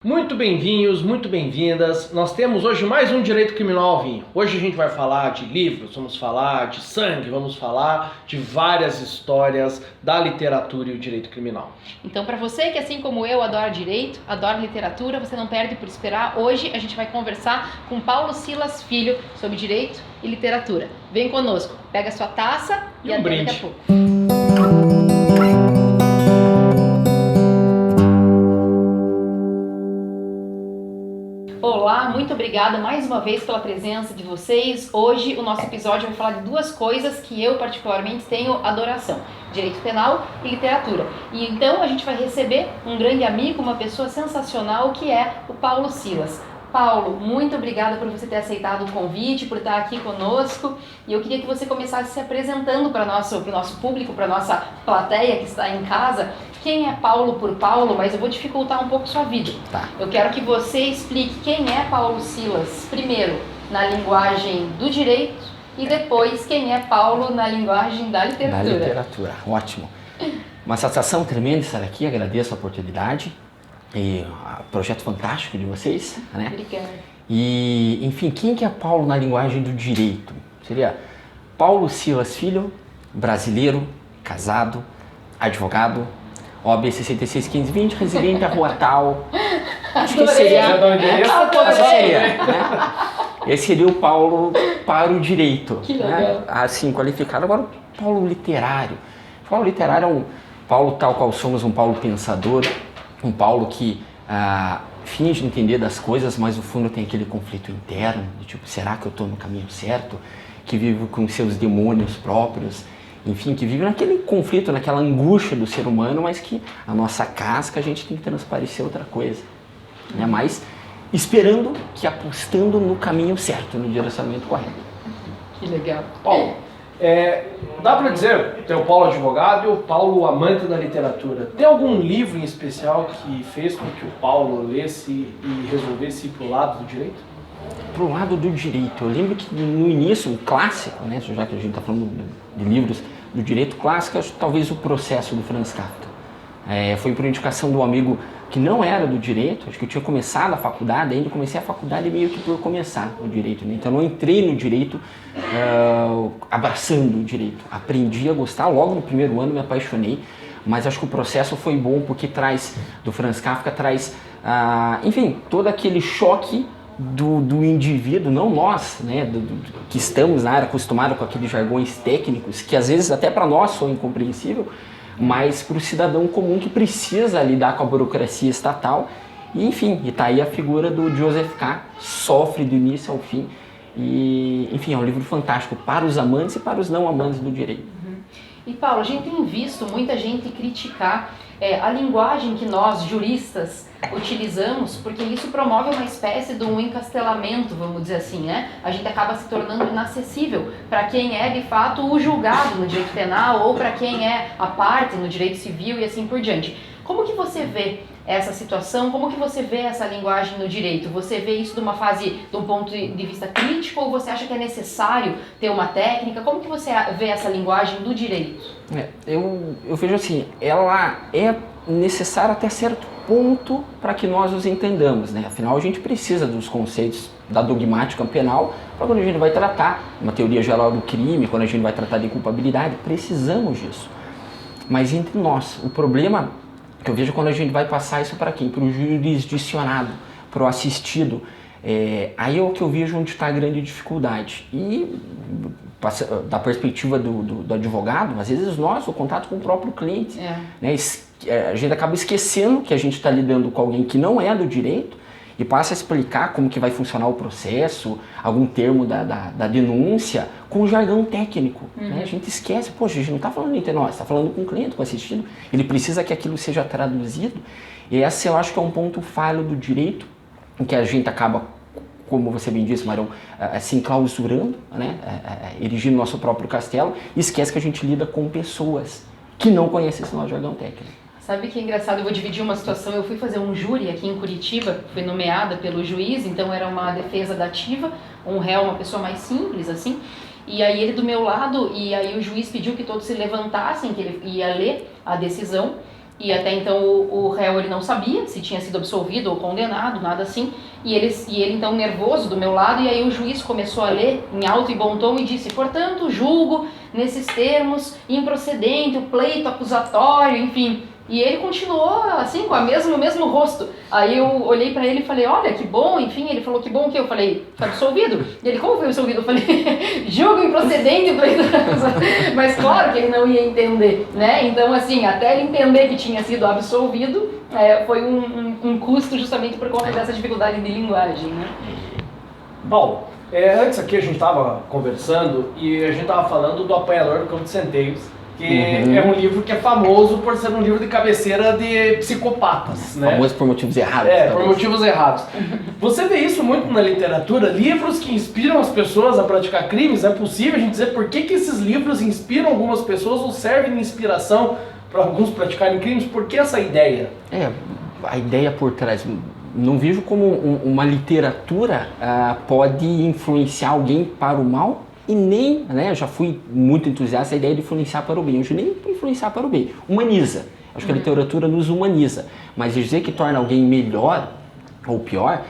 Muito bem-vindos, muito bem-vindas. Nós temos hoje mais um Direito Criminal ao Vinho. Hoje a gente vai falar de livros, vamos falar de sangue, vamos falar de várias histórias da literatura e o direito criminal. Então, para você que, assim como eu, adora direito, adora literatura, você não perde por esperar. Hoje a gente vai conversar com Paulo Silas Filho sobre direito e literatura. Vem conosco, pega a sua taça e até daqui a pouco. Olá, muito obrigada mais uma vez pela presença de vocês. Hoje o nosso episódio vai falar de duas coisas que eu particularmente tenho adoração: direito penal e literatura. E então a gente vai receber um grande amigo, uma pessoa sensacional, que é o Paulo Silas. Paulo, muito obrigada por você ter aceitado o convite, por estar aqui conosco. E eu queria que você começasse se apresentando para o nosso público, para a nossa plateia que está em casa. Quem é Paulo por Paulo, mas eu vou dificultar um pouco sua vida. Tá. Eu quero que você explique quem é Paulo Silas, primeiro na linguagem do direito e depois quem é Paulo na linguagem da literatura. Da literatura, ótimo. Uma satisfação tremenda estar aqui, agradeço a oportunidade e o projeto fantástico de vocês, né? Obrigada. E, enfim, quem que é Paulo na linguagem do direito? Seria Paulo Silas Filho, brasileiro, casado, advogado, OAB 661520, residente à rua tal. Acho que seria, né? Esse seria o Paulo para o direito. Que legal. Né? Assim, qualificado. Agora, o Paulo literário. O Paulo literário é um Paulo tal qual somos, um Paulo pensador, um Paulo que finge entender das coisas, mas no fundo tem aquele conflito interno, de tipo, será que eu estou no caminho certo? Que vive com seus demônios próprios. Enfim, que vive naquele conflito, naquela angústia do ser humano, mas que a nossa casca a gente tem que transparecer outra coisa. Né? Mas esperando que apostando no caminho certo, no direcionamento correto. Que legal. Paulo, dá para dizer, tem o Paulo advogado e o Paulo amante da literatura. Tem algum livro em especial que fez com que o Paulo lesse e resolvesse ir para o lado do direito? Pro lado do direito, eu lembro que no início, o clássico, né, já que a gente está falando de livros do direito clássico, acho que talvez o Processo do Franz Kafka. Foi por indicação de um amigo que não era do direito, acho que eu tinha começado a faculdade, ainda comecei a faculdade meio que por começar no direito, né? Então eu não entrei no direito abraçando o direito, aprendi a gostar, logo no primeiro ano me apaixonei, mas acho que o processo foi bom porque do Franz Kafka traz, enfim, todo aquele choque do indivíduo, não nós, né, que estamos na área acostumados com aqueles jargões técnicos, que às vezes até para nós são incompreensível, mas para o cidadão comum que precisa lidar com a burocracia estatal. E enfim, e tá aí a figura do Joseph K., sofre do início ao fim. E enfim, é um livro fantástico para os amantes e para os não amantes do direito. E Paulo, a gente tem visto muita gente criticar a linguagem que nós, juristas, utilizamos, porque isso promove uma espécie de um encastelamento, vamos dizer assim, né? A gente acaba se tornando inacessível para quem é, de fato, o julgado no direito penal ou para quem é a parte no direito civil e assim por diante. Como que você vê essa situação? Como que você vê essa linguagem no direito? Você vê isso de uma fase, de um ponto de vista crítico, ou você acha que é necessário ter uma técnica? Como que você vê essa linguagem do direito? Eu vejo assim, ela é necessária até certo ponto para que nós os entendamos, né? Afinal, a gente precisa dos conceitos da dogmática penal para quando a gente vai tratar uma teoria geral do crime, quando a gente vai tratar de culpabilidade, precisamos disso. Mas entre nós, o problema que eu vejo quando a gente vai passar isso para quem? Para o jurisdicionado, para o assistido. Aí é o que eu vejo onde está a grande dificuldade. E da perspectiva do advogado, às vezes nós, o contato com o próprio cliente, né? A gente acaba esquecendo que a gente está lidando com alguém que não é do direito e passa a explicar como que vai funcionar o processo, algum termo da denúncia, com jargão técnico. Né? A gente esquece, poxa, a gente não está falando entre nós, está falando com o cliente, com o assistido, ele precisa que aquilo seja traduzido. E esse eu acho que é um ponto falho do direito, em que a gente acaba, como você bem disse, Marão, se enclausurando, né? Erigindo nosso próprio castelo, e esquece que a gente lida com pessoas que não conhecem esse nosso jargão técnico. Sabe que é engraçado, eu vou dividir uma situação, eu fui fazer um júri aqui em Curitiba, fui nomeada pelo juiz, então era uma defesa dativa, um réu, uma pessoa mais simples, assim, e aí ele do meu lado, e aí o juiz pediu que todos se levantassem, que ele ia ler a decisão, e até então o réu ele não sabia se tinha sido absolvido ou condenado, nada assim, e ele então nervoso do meu lado, e aí o juiz começou a ler em alto e bom tom e disse: portanto, julgo nesses termos improcedente o pleito acusatório, enfim. E ele continuou assim, com o mesmo rosto. Aí eu olhei pra ele e falei: olha, que bom, enfim. Ele falou: que bom o quê? Eu falei: tá absolvido? E ele: como foi absolvido? Eu falei: julgo improcedente o pleito acusatório. Mas claro que ele não ia entender, né? Então, assim, até ele entender que tinha sido absolvido, foi um custo justamente por conta dessa dificuldade de linguagem, né? Paulo, antes aqui a gente estava conversando e a gente estava falando do Apanhador do Campo de Centeios, que é um livro que é famoso por ser um livro de cabeceira de psicopatas, né? Famoso por motivos errados. Por motivos errados. Você vê isso muito na literatura, livros que inspiram as pessoas a praticar crimes. É possível a gente dizer por que esses livros inspiram algumas pessoas ou servem de inspiração para alguns praticarem crimes? Por que essa ideia? A ideia por trás, não vejo como uma literatura pode influenciar alguém para o mal, e nem, né, eu já fui muito entusiasta da ideia de influenciar para o bem, hoje nem influenciar para o bem, humaniza. Acho que a literatura nos humaniza, mas dizer que torna alguém melhor ou pior,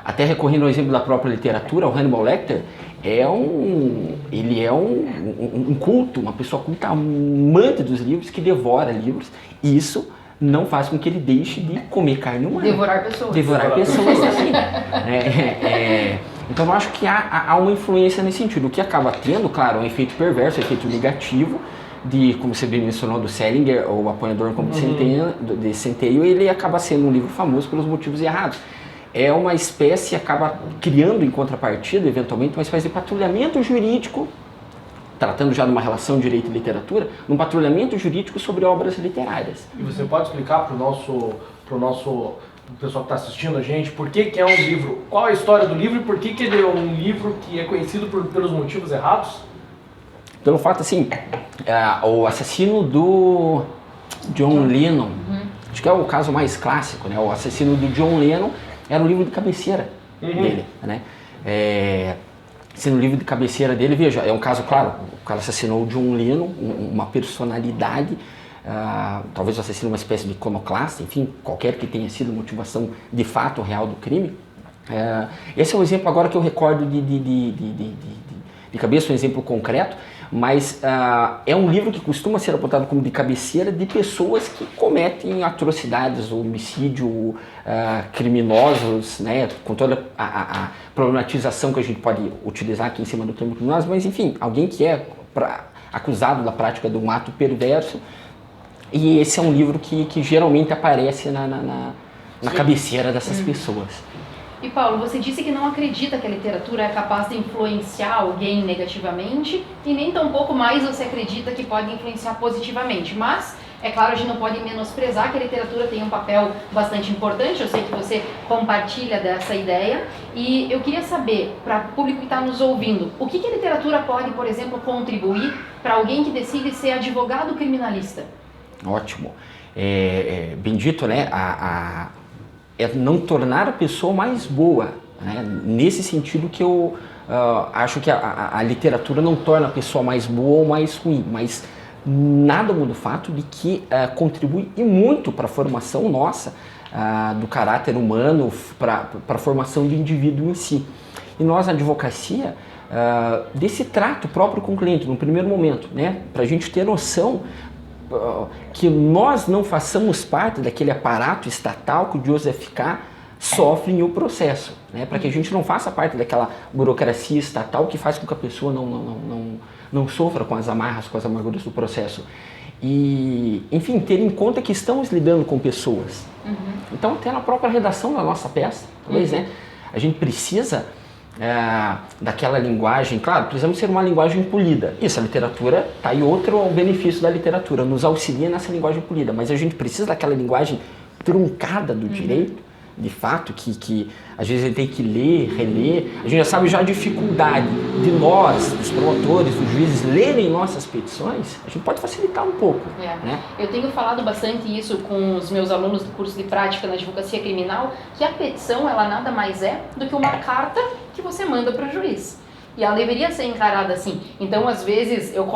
até recorrendo ao exemplo da própria literatura, o Hannibal Lecter ele é um culto, uma pessoa culta, amante dos livros, que devora livros, e isso não faz com que ele deixe de comer carne humana. Devorar pessoas. Devorar pessoas, sim. Então eu acho que há uma influência nesse sentido. O que acaba tendo, claro, é um efeito perverso, um efeito negativo, de, como você bem mencionou, do Salinger, ou o Apanhador no Campo de Centeio, ele acaba sendo um livro famoso pelos motivos errados. É uma espécie, acaba criando em contrapartida, eventualmente, uma espécie de patrulhamento jurídico, tratando já de uma relação direito e literatura, um patrulhamento jurídico sobre obras literárias. E você pode explicar para o nosso pessoal que está assistindo a gente por que é um livro, qual é a história do livro e por que ele é um livro que é conhecido pelos motivos errados? Pelo fato, assim, o assassino do John Lennon, acho que é o caso mais clássico, né? O assassino do John Lennon era o livro de cabeceira dele, né? Sendo o livro de cabeceira dele, veja, é um caso claro, o cara assassinou o John Lennon, uma personalidade, talvez o assassino uma espécie de iconoclasta, enfim, qualquer que tenha sido a motivação de fato real do crime. Esse é um exemplo agora que eu recordo de cabeça, um exemplo concreto, mas é um livro que costuma ser apontado como de cabeceira de pessoas que cometem atrocidades, homicídio, criminosos, né, com toda a problematização que a gente pode utilizar aqui em cima do termo criminoso, mas enfim, alguém que é acusado da prática de um ato perverso, e esse é um livro que geralmente aparece na cabeceira dessas pessoas. E Paulo, você disse que não acredita que a literatura é capaz de influenciar alguém negativamente e nem tampouco mais você acredita que pode influenciar positivamente, mas é claro, a gente não pode menosprezar que a literatura tem um papel bastante importante, eu sei que você compartilha dessa ideia, e eu queria saber, para o público que está nos ouvindo, o que a literatura pode, por exemplo, contribuir para alguém que decide ser advogado criminalista? Ótimo. Bendito, né? É não tornar a pessoa mais boa, né? Nesse sentido que eu acho que a literatura não torna a pessoa mais boa ou mais ruim, mas nada muda o fato de que contribui e muito para a formação nossa do caráter humano, para a formação do indivíduo em si. E nós, na advocacia, desse trato próprio com o cliente, no primeiro momento, né? Para a gente ter noção que nós não façamos parte daquele aparato estatal que o Joseph K. sofre em o processo, né? Para que a gente não faça parte daquela burocracia estatal que faz com que a pessoa não sofra com as amarras, com as amarguras do processo. E, enfim, ter em conta que estamos lidando com pessoas. Então, até na própria redação da nossa peça, talvez, né? A gente precisa daquela linguagem, claro, precisamos ser uma linguagem polida. Isso, a literatura, tá aí outro benefício da literatura, nos auxilia nessa linguagem polida, mas a gente precisa daquela linguagem truncada do direito, de fato, que às vezes a gente tem que ler, reler. A gente já sabe já a dificuldade de nós, dos promotores, dos juízes, lerem nossas petições, a gente pode facilitar um pouco. Né? Eu tenho falado bastante isso com os meus alunos do curso de prática na advocacia criminal, que a petição ela nada mais é do que uma carta que você manda para o juiz. e ela deveria ser encarada assim. Então, às vezes, eu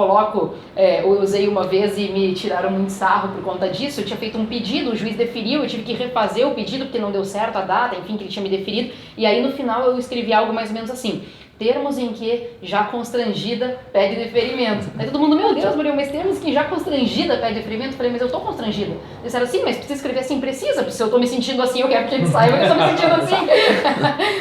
usei uma vez e me tiraram muito sarro por conta disso. Eu tinha feito um pedido, o juiz deferiu, eu tive que refazer o pedido porque não deu certo a data, enfim, que ele tinha me deferido. E aí, no final, eu escrevi algo mais ou menos assim: termos em que já constrangida pede deferimento. Aí todo mundo, meu Deus, Maria, mas termos que já constrangida pede deferimento? Eu falei, mas eu tô constrangida. Eles disseram assim, mas precisa escrever assim, precisa, porque se eu tô me sentindo assim, eu quero que ele saiba que eu tô me sentindo assim.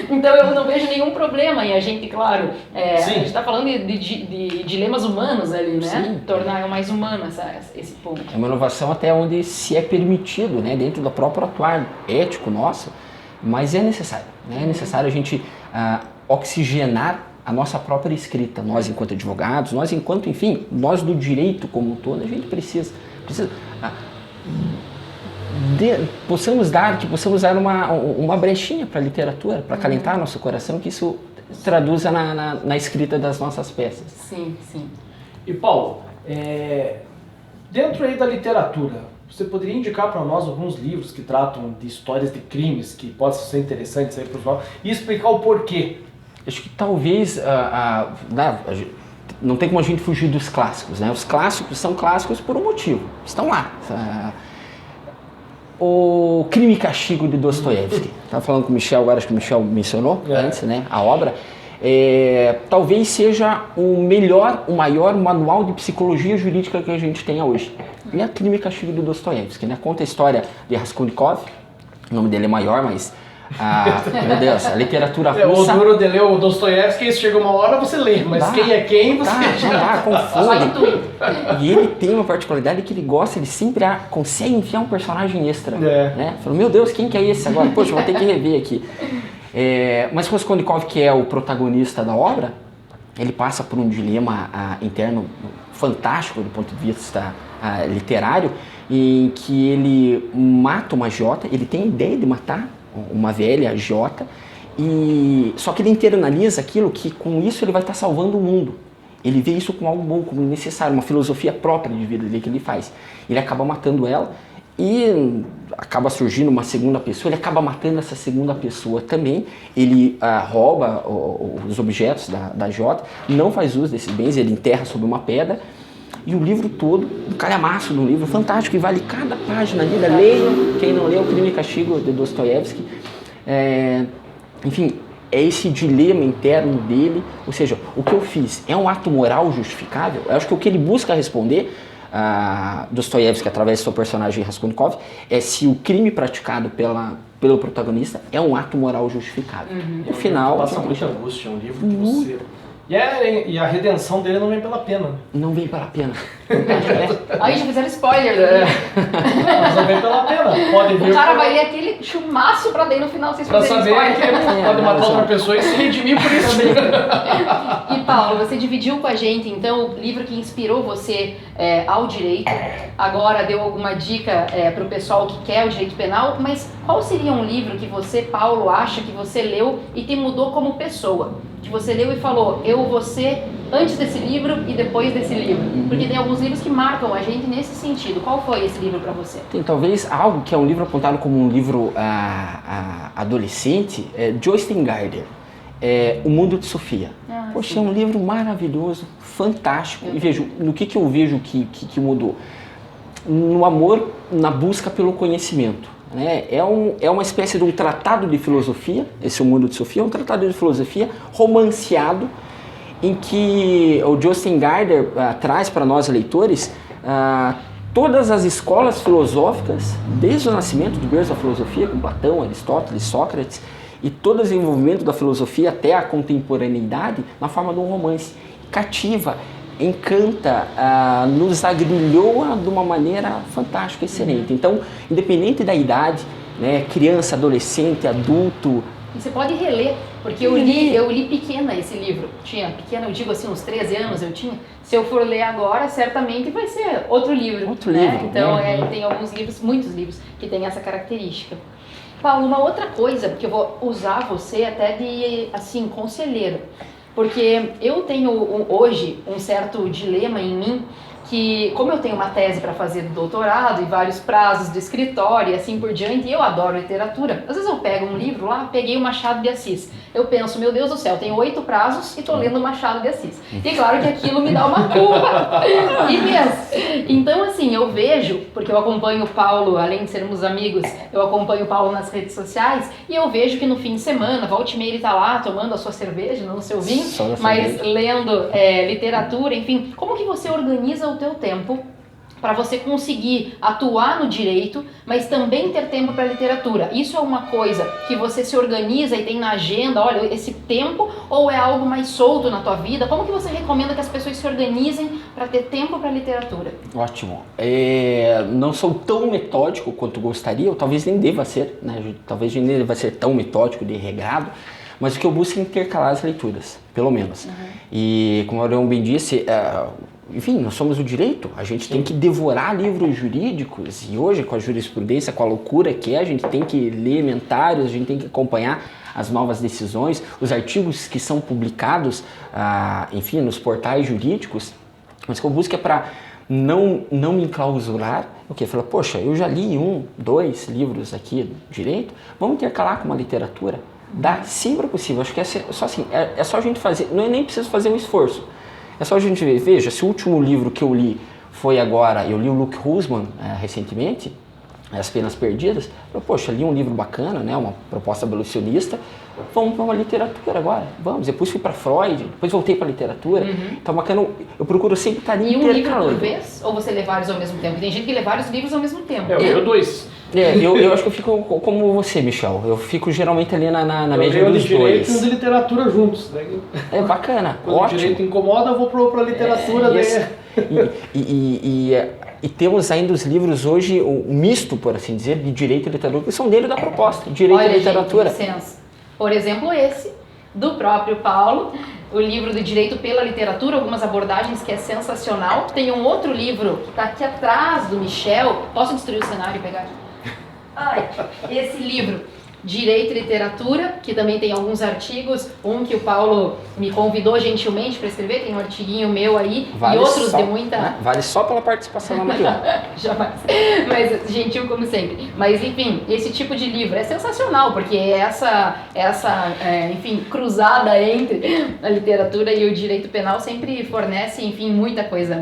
Então eu não vejo nenhum problema em a gente, claro, a gente tá falando de dilemas humanos ali, né? Sim. Tornar mais humano esse ponto. É uma inovação até onde se é permitido, né, dentro do próprio atuar ético nosso, mas é necessário, né? É necessário a gente oxigenar a nossa própria escrita, nós enquanto advogados, nós enquanto, enfim, nós do direito como um todo, a gente precisa possamos dar uma brechinha para a literatura, para acalentar nosso coração, que isso traduza na escrita das nossas peças. Sim, sim. E Paulo, dentro aí da literatura, você poderia indicar para nós alguns livros que tratam de histórias de crimes que possam ser interessantes aí para os nossos e explicar o porquê? Acho que talvez não tem como a gente fugir dos clássicos, né? Os clássicos são clássicos por um motivo, estão lá. O Crime e Castigo de Dostoiévski. Estava falando com o Michel agora, acho que o Michel mencionou antes, né? A obra. Talvez seja o maior manual de psicologia jurídica que a gente tenha hoje. E é Crime e Castigo de Dostoiévski, né? Conta a história de Raskolnikov, o nome dele é maior, mas meu Deus, a literatura russa... O duro de ler o Dostoiévski, chega uma hora você lê, mas quem é quem você já confunde. E ele tem uma particularidade que ele sempre consegue enfiar um personagem extra. Né? Falou, meu Deus, quem que é esse agora? Poxa, vou ter que rever aqui. Mas Raskolnikov, que é o protagonista da obra, ele passa por um dilema interno fantástico do ponto de vista literário, em que ele mata uma jota, ele tem a ideia de matar uma velha jota, só que ele internaliza aquilo que com isso ele vai estar salvando o mundo. Ele vê isso como algo bom, como necessário, uma filosofia própria de vida que ele faz. Ele acaba matando ela e acaba surgindo uma segunda pessoa, ele acaba matando essa segunda pessoa também. Ele rouba os objetos da jota, não faz uso desses bens, ele enterra sob uma pedra. E o livro todo, um calhamaço do livro, fantástico, e vale cada página ali, leiam, quem não leu, o Crime e Castigo de Dostoiévski. Enfim, é esse dilema interno dele, ou seja, o que eu fiz é um ato moral justificável? Eu acho que o que ele busca responder, Dostoiévski, através do seu personagem Raskolnikov, é se o crime praticado pelo protagonista é um ato moral justificável. No final... Passa muita angústia, é um livro que você... E a redenção dele não vem pela pena. Não vem pela pena. Aí já fizeram spoiler, né? Mas não vem pela pena. Pode vir o cara vai ler aquele chumaço pra daí no final vocês fazerem spoiler. Pra saber que pode matar outra pessoa e se redimir por isso. E Paulo, você dividiu com a gente então o livro que inspirou você ao direito. Agora deu alguma dica pro pessoal que quer o direito penal, mas qual seria um livro que você, Paulo, acha que você leu e te mudou como pessoa? Que você leu e falou, eu vou ser antes desse livro e depois desse livro. Porque tem alguns livros que marcam a gente nesse sentido. Qual foi esse livro para você? Tem talvez algo que é um livro apontado como um livro adolescente, Joyce Gardner, O Mundo de Sofia. Poxa, é um livro maravilhoso, fantástico. E vejo, no que eu vejo que mudou? No amor, na busca pelo conhecimento. É uma espécie de um tratado de filosofia, esse O Mundo de Sofia, é um tratado de filosofia romanceado, em que o Joyce Gardner traz para nós leitores todas as escolas filosóficas, desde o nascimento do berço da filosofia, com Platão, Aristóteles, Sócrates, e todo o desenvolvimento da filosofia até a contemporaneidade, na forma de um romance. Cativa, encanta, nos agrilhoa de uma maneira fantástica, excelente. Então, independente da idade, né, criança, adolescente, adulto... E você pode reler, porque eu li pequena esse livro. Pequena, eu digo assim, uns 13 anos eu tinha. Se eu for ler agora, certamente vai ser outro livro. Então, tem alguns livros, muitos livros, que têm essa característica. Paulo, uma outra coisa, porque eu vou usar você até de, assim, conselheiro. Porque eu tenho hoje um certo dilema em mim, que, como eu tenho uma tese para fazer do doutorado e vários prazos do escritório e assim por diante, e eu adoro literatura, às vezes eu pego um livro lá, peguei o Machado de Assis, eu penso, meu Deus do céu, tenho 8 prazos e tô lendo o Machado de Assis. E é claro que aquilo me dá uma culpa imensa. Então, assim, eu vejo, porque eu acompanho o Paulo, além de sermos amigos, eu acompanho o Paulo nas redes sociais, e eu vejo que no fim de semana, volta e meia ele tá lá tomando a sua cerveja, não o seu vinho, mas lendo literatura, enfim. Como que você organiza o teu tempo para você conseguir atuar no direito, mas também ter tempo para literatura? Isso é uma coisa que você se organiza e tem na agenda, olha, esse tempo, ou é algo mais solto na tua vida? Como que você recomenda que as pessoas se organizem para ter tempo para literatura? Ótimo. Não sou tão metódico quanto gostaria, ou talvez nem deva ser, né? Talvez nem deva ser tão metódico de regrado, mas o que eu busco é intercalar as leituras, pelo menos. E como o Aurélio bem disse, enfim, nós somos o direito, a gente tem que devorar livros jurídicos, e hoje com a jurisprudência, com a loucura que é, a gente tem que ler comentários, a gente tem que acompanhar as novas decisões, os artigos que são publicados, enfim, nos portais jurídicos, mas o que eu busco é para não me enclausurar, o quê? Falar, poxa, eu já li 1, 2 livros aqui do direito, vamos intercalar com uma literatura? Dá, sempre possível, acho que é só assim, é só a gente fazer, não é nem preciso fazer um esforço. É só a gente ver, veja, se o último livro que eu li foi agora, eu li o Luke Hussmann recentemente, As Penas Perdidas, poxa, li um livro bacana, né, uma proposta abolicionista, vamos para uma literatura agora, vamos. Depois fui para Freud, depois voltei para literatura, então bacana, eu procuro sempre estar intercalando. E um livro por vez? Ou você lê vários ao mesmo tempo? Tem gente que lê vários livros ao mesmo tempo. Eu 2. Eu acho que eu fico como você, Michel. Eu fico geralmente ali na média dos direito dois. e de literatura juntos. Né? É bacana, quando ótimo. o direito incomoda, eu vou para a literatura. E temos ainda os livros hoje, o misto, por assim dizer, de direito e literatura, que são dele da proposta, direito e literatura. Gente, licença. Por exemplo, esse, do próprio Paulo, o livro do Direito pela Literatura, algumas abordagens que é sensacional. Tem um outro livro que está aqui atrás do Michel. Posso destruir o cenário e pegar? Ai, esse livro, Direito e Literatura, que também tem alguns artigos, um que o Paulo me convidou gentilmente para escrever, tem um artiguinho meu aí, vale, e outros só, de muita... Né? Vale só pela participação na Maria. Jamais, mas gentil como sempre. Mas enfim, esse tipo de livro é sensacional, porque essa enfim, cruzada entre a literatura e o direito penal sempre fornece, enfim, muita coisa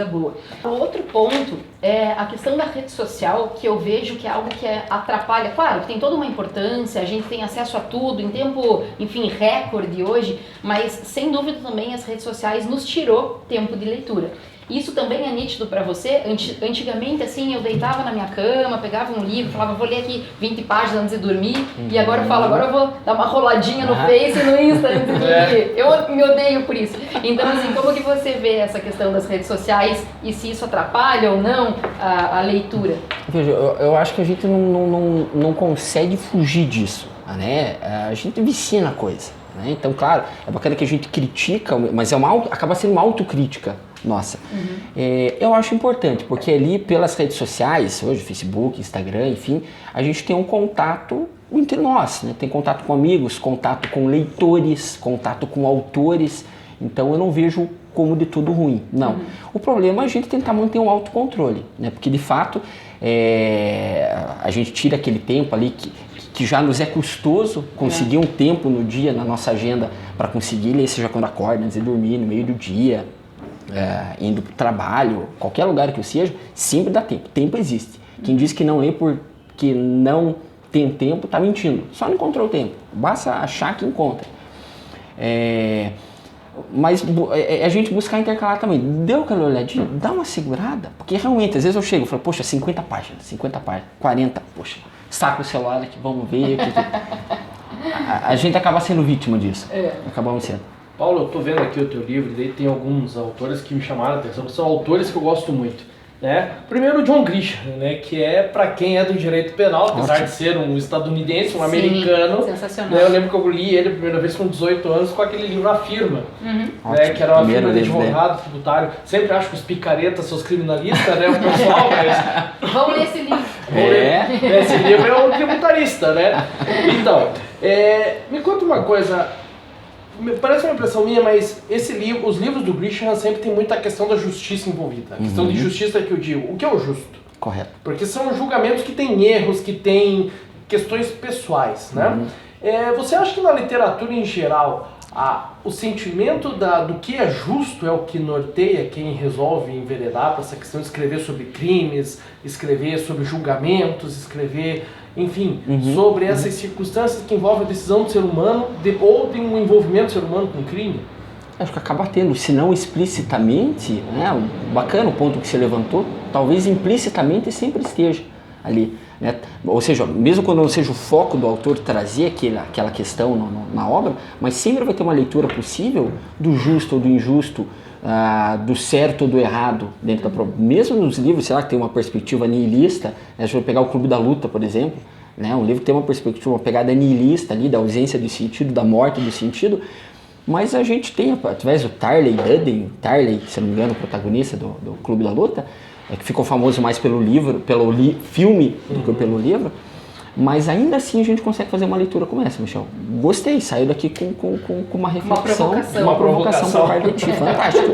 boa. O outro ponto é a questão da rede social, que eu vejo que é algo que atrapalha, claro, que tem toda uma importância, a gente tem acesso a tudo em tempo, enfim, recorde hoje, mas sem dúvida também as redes sociais nos tirou tempo de leitura. Isso também é nítido para você? Antigamente, assim, eu deitava na minha cama, pegava um livro, falava, vou ler aqui 20 páginas antes de dormir, e agora eu falo, agora eu vou dar uma roladinha no Face e no Insta antes de dormir. Eu me odeio por isso. Então, assim, como que você vê essa questão das redes sociais e se isso atrapalha ou não a leitura? Veja, eu acho que a gente não consegue fugir disso, né? A gente vicia na coisa, né? Então, claro, é bacana que a gente critica, mas acaba sendo uma autocrítica nossa. Eu acho importante, porque ali pelas redes sociais, hoje Facebook, Instagram, enfim, a gente tem um contato entre nós, né? Tem contato com amigos, contato com leitores, contato com autores, então eu não vejo como de tudo ruim, não. O problema é a gente tentar manter um autocontrole, né? Porque de fato a gente tira aquele tempo ali que já nos é custoso conseguir um tempo no dia, na nossa agenda, para conseguir ler, seja quando acorda, antes de dormir, no meio do dia, indo para o trabalho, qualquer lugar que eu seja, sempre dá tempo. Tempo existe. Quem diz que não lê porque não tem tempo, está mentindo. Só não encontrou o tempo. Basta achar que encontra. Mas a gente buscar intercalar também. Deu aquela olhadinha, dá uma segurada. Porque realmente, às vezes eu chego e falo, poxa, 50 páginas, 40, poxa, saco o celular aqui, vamos ver. A gente acaba sendo vítima disso. Acabamos sendo. Paulo, eu tô vendo aqui o teu livro, e daí tem alguns autores que me chamaram a atenção, são autores que eu gosto muito, né? Primeiro o John Grisham, né, que é para quem é do direito penal, apesar de ser um estadunidense, um americano. Sensacional. Né, eu lembro que eu li ele a primeira vez com 18 anos com aquele livro A Firma, né, que era uma firma de advogado tributário. Sempre acho que os picaretas são os criminalistas, né, o pessoal, mas... Vamos ler esse livro. Esse livro é um tributarista, né? Então, me conta uma coisa... parece uma impressão minha, mas os livros do Grisham sempre tem muita questão da justiça envolvida. A questão de justiça que eu digo. O que é o justo? Correto. Porque são julgamentos que têm erros, que têm questões pessoais, né? Você acha que na literatura em geral, o sentimento do que é justo é o que norteia quem resolve enveredar para essa questão de escrever sobre crimes, escrever sobre julgamentos, escrever, enfim, sobre essas circunstâncias que envolvem a decisão do ser humano ou de um envolvimento do ser humano com crime? Acho que acaba tendo, se não explicitamente, né, bacana o ponto que você levantou, talvez implicitamente sempre esteja ali. Né? Ou seja, mesmo quando não seja o foco do autor trazer aquela questão na obra, mas sempre vai ter uma leitura possível do justo ou do injusto, do certo ou do errado dentro da mesmo nos livros, sei lá, que tem uma perspectiva nihilista, né? Deixa eu pegar o Clube da Luta, por exemplo, né? Um livro que tem uma perspectiva, uma pegada nihilista ali, da ausência do sentido, da morte do sentido, mas a gente tem, através do Tarley Dudden, se não me engano, o protagonista do Clube da Luta, que ficou famoso mais pelo livro, filme do que pelo livro, mas ainda assim a gente consegue fazer uma leitura como essa, Michel. Gostei, saiu daqui com uma reflexão, uma provocação por parte de ti, fantástico.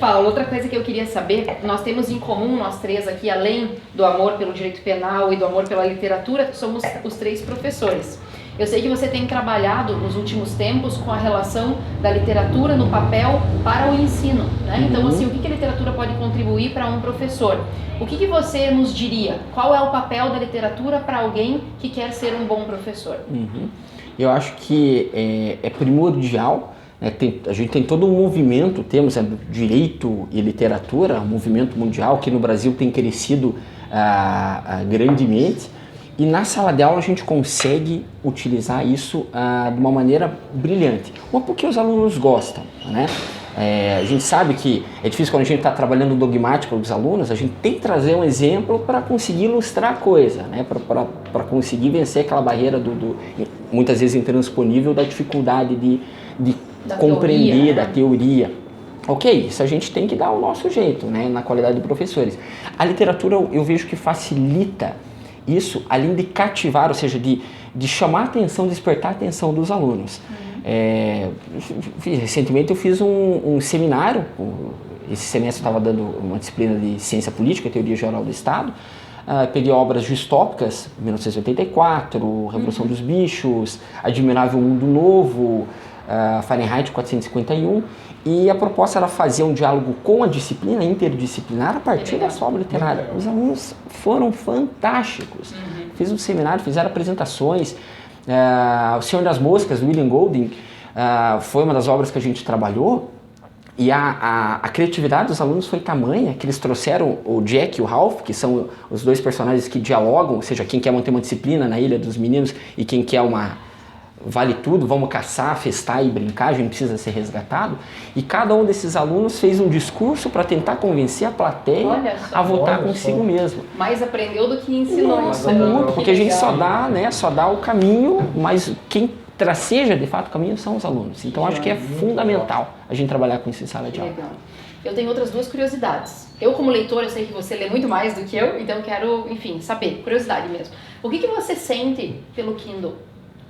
Paulo, outra coisa que eu queria saber, nós temos em comum, nós três aqui, além do amor pelo direito penal e do amor pela literatura, somos os três professores. Eu sei que você tem trabalhado nos últimos tempos com a relação da literatura no papel para o ensino, né? Então, assim, o que a literatura pode contribuir para um professor? O que você nos diria? Qual é o papel da literatura para alguém que quer ser um bom professor? Eu acho que é primordial, né? A gente tem todo um movimento, temos direito e literatura, um movimento mundial que no Brasil tem crescido grandemente. E na sala de aula a gente consegue utilizar isso de uma maneira brilhante. Uma porque os alunos gostam, né? A gente sabe que é difícil quando a gente está trabalhando dogmático com os alunos, a gente tem que trazer um exemplo para conseguir ilustrar a coisa, né? Para conseguir vencer aquela barreira muitas vezes intransponível da dificuldade de compreender, teoria, né? Da teoria. Ok, isso a gente tem que dar o nosso jeito, né? Na qualidade de professores. A literatura eu vejo que facilita isso, além de cativar, ou seja, de chamar a atenção, despertar a atenção dos alunos. Recentemente eu fiz um seminário, esse semestre eu estava dando uma disciplina de Ciência Política, Teoria Geral do Estado, peguei obras distópicas, 1984, Revolução dos Bichos, Admirável Mundo Novo, Fahrenheit 451, e a proposta era fazer um diálogo com a disciplina interdisciplinar a partir dessa obra literária. Os alunos foram fantásticos. Fiz um seminário, fizeram apresentações. O Senhor das Moscas, do William Golding, foi uma das obras que a gente trabalhou, e a criatividade dos alunos foi tamanha que eles trouxeram o Jack e o Ralph, que são os dois personagens que dialogam, ou seja, quem quer manter uma disciplina na Ilha dos Meninos e quem quer vale tudo, vamos caçar, festar e brincar, a gente precisa ser resgatado. E cada um desses alunos fez um discurso para tentar convencer a plateia a votar consigo mesmo. Mais aprendeu do que ensinou. Nossa, muito, porque a gente só dá o caminho, mas quem traceja de fato o caminho são os alunos. Então acho que é fundamental a gente trabalhar com isso em sala de aula. Legal. Eu tenho outras duas curiosidades. Eu, como leitor, eu sei que você lê muito mais do que eu, então eu quero, enfim, saber, curiosidade mesmo. O que você sente pelo Kindle?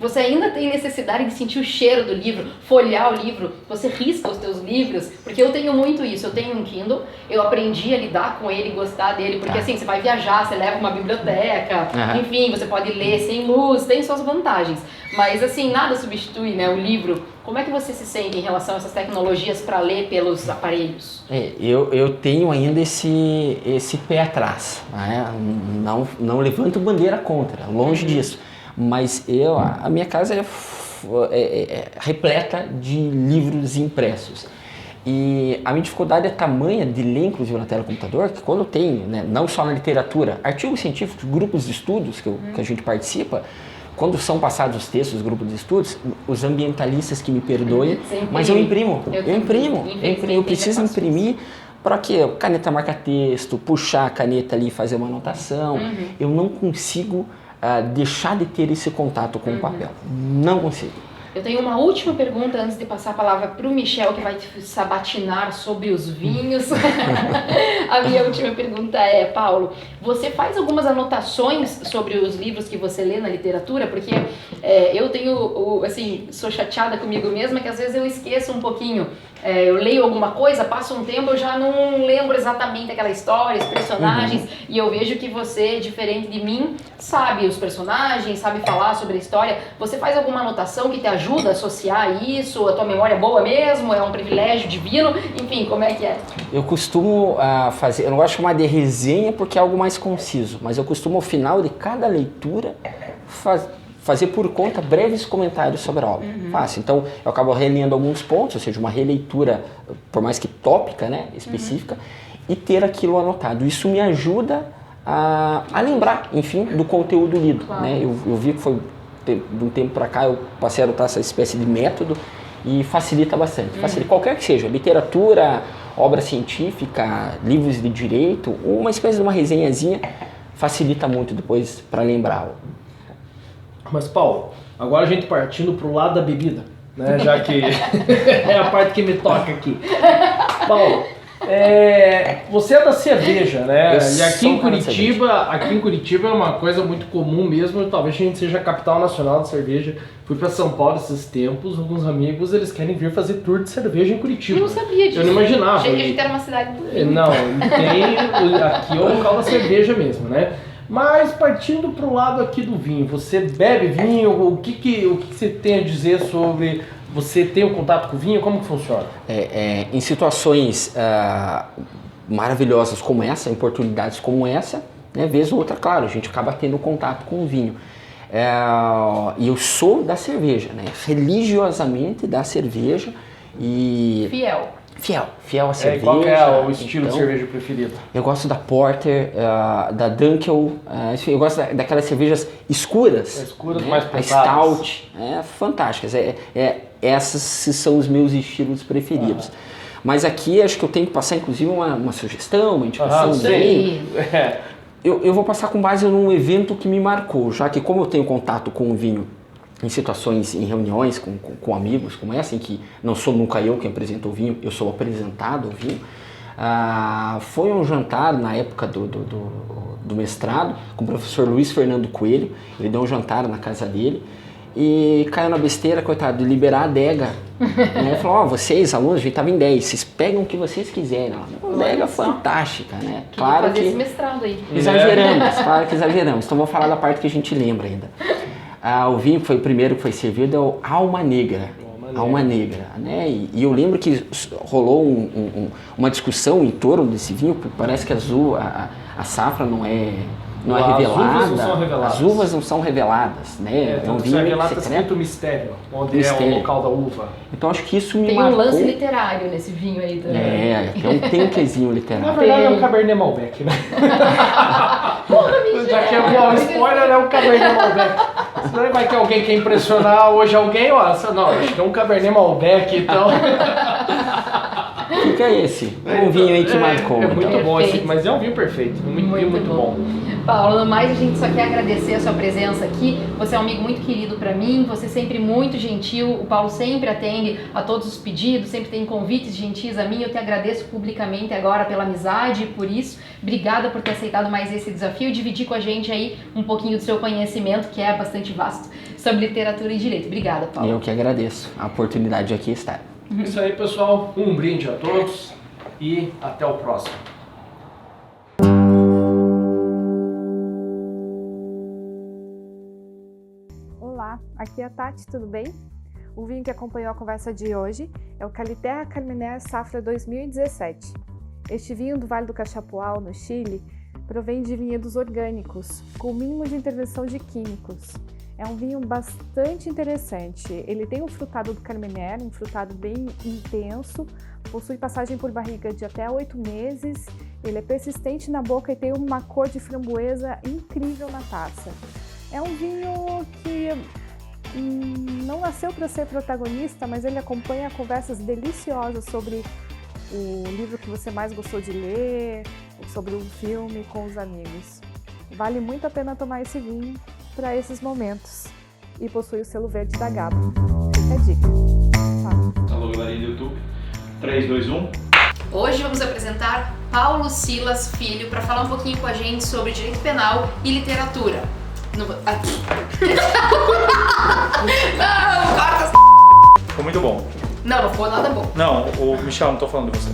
Você ainda tem necessidade de sentir o cheiro do livro, folhear o livro, você risca os teus livros, porque eu tenho muito isso, eu tenho um Kindle, eu aprendi a lidar com ele, gostar dele, porque assim, você vai viajar, você leva uma biblioteca, enfim, você pode ler sem luz, tem suas vantagens, mas assim, nada substitui, né, o livro. Como é que você se sente em relação a essas tecnologias para ler pelos aparelhos? Eu tenho ainda esse pé atrás, né? Não levanto bandeira contra, longe disso. Mas a minha casa é repleta de livros impressos. E a minha dificuldade é tamanha de ler, inclusive na tela do computador, que quando tem, né, não só na literatura, artigos científicos, grupos de estudos que a gente participa, quando são passados os textos dos grupos de estudos, os ambientalistas que me perdoem, mas eu imprimo. Eu preciso imprimir para que caneta marca-texto, puxar a caneta ali e fazer uma anotação. Eu não consigo deixar de ter esse contato com o papel. Não consigo. Eu tenho uma última pergunta antes de passar a palavra para o Michel, que vai te sabatinar sobre os vinhos. A minha última pergunta é, Paulo, você faz algumas anotações sobre os livros que você lê na literatura? Porque eu tenho, assim, sou chateada comigo mesma, que às vezes eu esqueço um pouquinho. Eu leio alguma coisa, passa um tempo, eu já não lembro exatamente aquela história, os personagens, e eu vejo que você, diferente de mim, sabe os personagens, sabe falar sobre a história. Você faz alguma anotação que te ajuda a associar isso? A tua memória é boa mesmo? É um privilégio divino? Enfim, como é que é? Eu costumo fazer, eu não gosto de chamar de resenha porque é algo mais conciso, mas eu costumo ao final de cada leitura fazer por conta breves comentários sobre a obra. Faço. Então, eu acabo relendo alguns pontos, ou seja, uma releitura, por mais que tópica, né, específica, e ter aquilo anotado. Isso me ajuda a lembrar, enfim, do conteúdo lido. Claro. Né? Eu vi que foi de um tempo para cá, eu passei a adotar essa espécie de método e facilita bastante. Facilita, qualquer que seja, literatura, obra científica, livros de direito, uma espécie de uma resenhazinha facilita muito depois para lembrar. Mas, Paulo, agora a gente partindo pro lado da bebida, né? Já que é a parte que me toca aqui. Paulo, você é da cerveja, né? E aqui em Curitiba é uma coisa muito comum mesmo, talvez a gente seja a capital nacional de cerveja. Fui para São Paulo esses tempos, alguns amigos, eles querem vir fazer tour de cerveja em Curitiba. Eu não sabia disso. Eu não imaginava. Achei que a gente era uma cidade do vinho. Não, aqui é o local da cerveja mesmo, né? Mas partindo para o lado aqui do vinho, você bebe vinho? O que você tem a dizer sobre... Você tem um contato com o vinho? Como que funciona? Em situações maravilhosas como essa, em oportunidades como essa, né, vez ou outra, claro, a gente acaba tendo contato com o vinho. E eu sou da cerveja, né, religiosamente da cerveja e... Fiel à cerveja. Qual que é o estilo de cerveja preferido? Eu gosto da Porter, da Dunkel, eu gosto daquelas cervejas escuras. Escuras, né? mais pesadas. A Stout, fantásticas. Essas são os meus estilos preferidos. Mas aqui acho que eu tenho que passar inclusive uma sugestão, uma indicação. Eu vou passar com base num evento que me marcou, já que como eu tenho contato com o vinho em situações, em reuniões com amigos, como essa, em que não sou nunca eu quem apresenta o vinho, eu sou apresentado ao vinho. Foi um jantar na época do mestrado com o professor Luiz Fernando Coelho. Ele deu um jantar na casa dele e caiu na besteira, coitado, de liberar a adega. Ele falou, vocês, alunos, a gente estava em 10, vocês pegam o que vocês quiserem. Uma adega fantástica, né? Claro fazer esse mestrado aí. Claro que exageramos. Então vou falar da parte que a gente lembra ainda. O vinho que foi o primeiro que foi servido é o Alma Negra. Alma Negra, né? E eu lembro que rolou uma discussão em torno desse vinho, porque parece que a safra não é revelada. As uvas não são reveladas, né? É um vinho secreto. Está escrito mistério, onde é o local da uva. Então acho que isso me marcou. Tem um lance literário nesse vinho aí também. Tem um quezinho literário. Na verdade é um Cabernet Malbec, né? Porra, Michel! Já que é spoiler, é um Cabernet Malbec. Senão vai que alguém quer impressionar hoje alguém, não, acho que é um Cabernet Malbec, então... Fica esse, um vinho aí que marcou. É muito bom esse, mas é um vinho perfeito, muito bom. Paulo, no mais a gente só quer agradecer a sua presença aqui. Você é um amigo muito querido para mim, você é sempre muito gentil. O Paulo sempre atende a todos os pedidos, sempre tem convites gentis a mim. Eu te agradeço publicamente agora pela amizade e por isso. Obrigada por ter aceitado mais esse desafio e dividir com a gente aí um pouquinho do seu conhecimento, que é bastante vasto, sobre literatura e direito. Obrigada, Paulo. Eu que agradeço a oportunidade de aqui estar. Isso aí, pessoal. Um brinde a todos e até o próximo. Olá, aqui é a Tati, tudo bem? O vinho que acompanhou a conversa de hoje é o Caliterra Carmener Safra 2017. Este vinho do Vale do Cachapoal, no Chile, provém de vinhedos orgânicos, com o mínimo de intervenção de químicos. É um vinho bastante interessante. Ele tem um frutado do Carmener, um frutado bem intenso, possui passagem por barriga de até 8 meses, ele é persistente na boca e tem uma cor de framboesa incrível na taça. É um vinho que não nasceu para ser protagonista, mas ele acompanha conversas deliciosas sobre o livro que você mais gostou de ler, sobre um filme com os amigos. Vale muito a pena tomar esse vinho para esses momentos e possui o selo verde da Gaba. dica. Fala. Alô, galerinha do YouTube. 3, 2, 1. Hoje vamos apresentar Paulo Silas Filho para falar um pouquinho com a gente sobre direito penal e literatura. Aqui. Não, corta. Ficou muito bom. Não ficou nada bom. Não, o Michel, não tô falando de você.